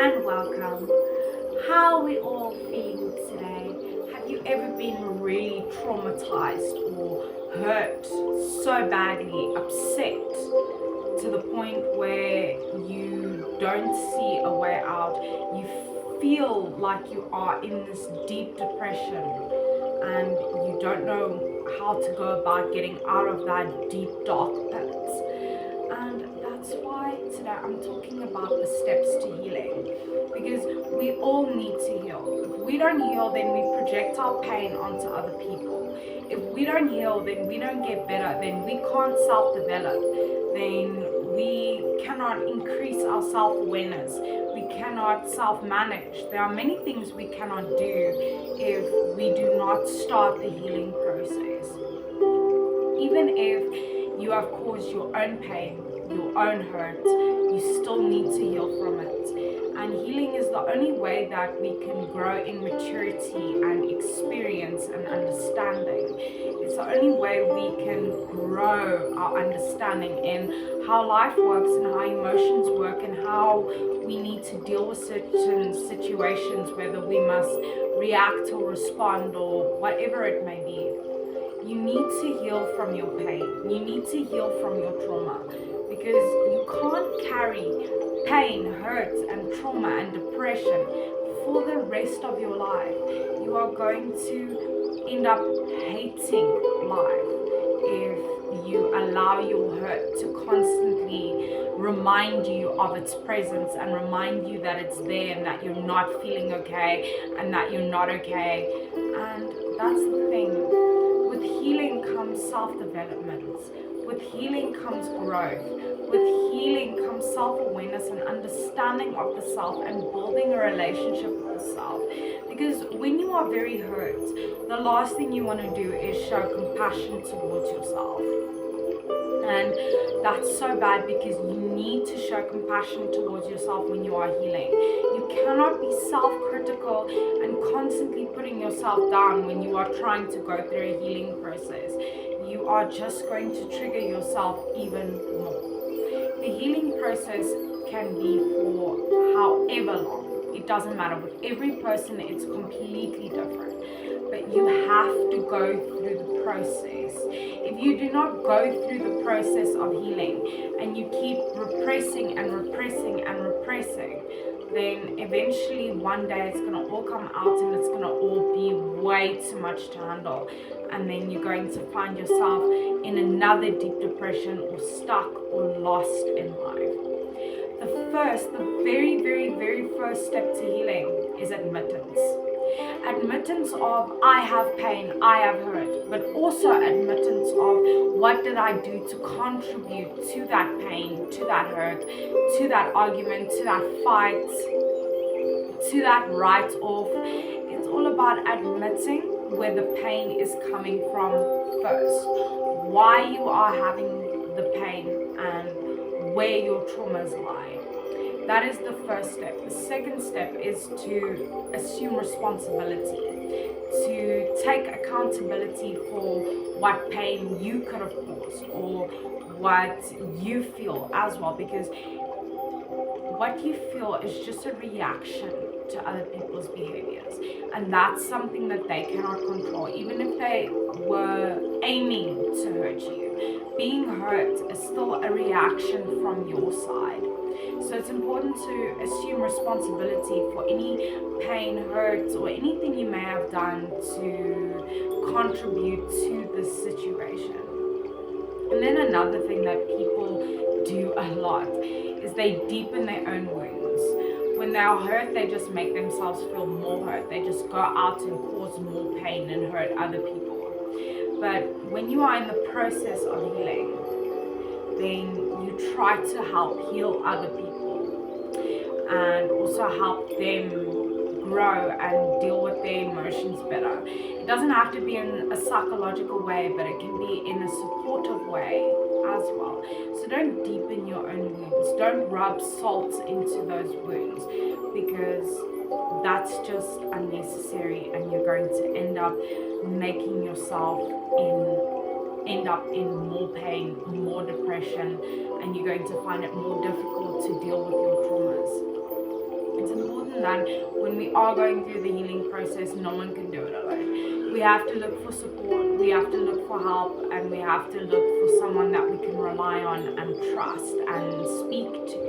and welcome. How are we all feeling today? Have you ever been really traumatized or hurt so badly, upset to the point where you don't see a way out? You feel like you are in this deep depression and you don't know how to go about getting out of that deep dark pit. And that's why today I'm talking about the steps to healing, because we all need to heal. If we don't heal, then we project our pain onto other people. If we don't heal, then we don't get better, then we can't self-develop, then we cannot increase our self-awareness, we cannot self-manage. There are many things we cannot do if we do not start the healing process. Even if you have caused your own pain, your own hurt, you still need to heal from it. And healing is the only way that we can grow in maturity and experience and understanding. It's the only way we can grow our understanding in how life works and how emotions work and how we need to deal with certain situations, whether we must react or respond or whatever it may be. You need to heal from your pain. You need to heal from your trauma, because you can't carry pain, hurt, and trauma and depression for the rest of your life. You are going to end up hating life if you allow your hurt to constantly remind you of its presence and remind you that it's there and that you're not feeling okay and that you're not okay. And that's the thing. With healing comes self-development. With healing comes growth. With healing comes self-awareness and understanding of the self and building a relationship with the self. Because when you are very hurt, the last thing you want to do is show compassion towards yourself. And that's so bad, because you need to show compassion towards yourself when you are healing. You cannot be self-critical and constantly putting yourself down when you are trying to go through a healing process. You are just going to trigger yourself even more. The healing process can be for however long. It doesn't matter. With every person, it's completely different. But you have to go through the process. If you do not go through the process of healing and you keep repressing and repressing and repressing, then eventually one day it's going to all come out and it's going to all be way too much to handle. And then you're going to find yourself in another deep depression or stuck or lost in life. The very, very, very first step to healing is admittance. Admittance of I have pain, I have hurt, but also admittance of what did I do to contribute to that pain, to that hurt, to that argument, to that fight, to that write-off. It's all about admitting where the pain is coming from first, why you are having the pain and where your traumas lie. That is the first step. The second step is to assume responsibility, to take accountability for what pain you could have caused or what you feel as well, because what you feel is just a reaction to other people's behaviors, and that's something that they cannot control. Even if they were aiming to hurt you, being hurt is still a reaction from your side. So it's important to assume responsibility for any pain, hurt, or anything you may have done to contribute to this situation. And then another thing that people do a lot is they deepen their own wounds. When they are hurt, they just make themselves feel more hurt. They just go out and cause more pain and hurt other people. But when you are in the process of healing, then you try to help heal other people and also help them grow and deal with their emotions better. It doesn't have to be in a psychological way, but it can be in a supportive way as well. So don't deepen your own wounds. Don't rub salt into those wounds, because that's just unnecessary, and you're going to end up making yourself end up in more pain, more depression, and you're going to find it more difficult to deal with your traumas. It's important that when we are going through the healing process, no one can do it alone. We have to look for support, we have to look for help, and we have to look for someone that we can rely on and trust and speak to.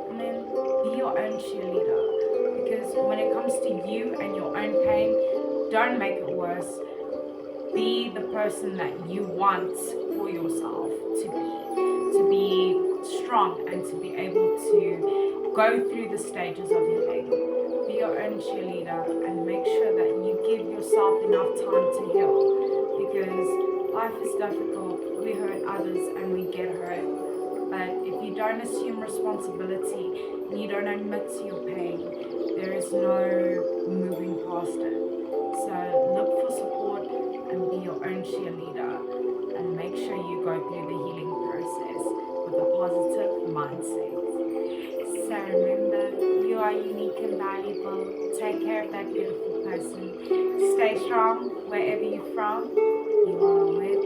And then be your own cheerleader. Because when it comes to you and your own pain, don't make it worse. Be the person that you want for yourself to be strong and to be able to go through the stages of healing. Be your own cheerleader and make sure that you give yourself enough time to heal, because life is difficult. We hurt others and we get hurt. But if you don't assume responsibility and you don't admit to your pain, there is no moving past it. So look for support and be your own cheerleader, and make sure you go through the healing process with a positive mindset. So remember, you are unique and valuable. Take care of that beautiful person. Stay strong wherever you're from. You are worthy.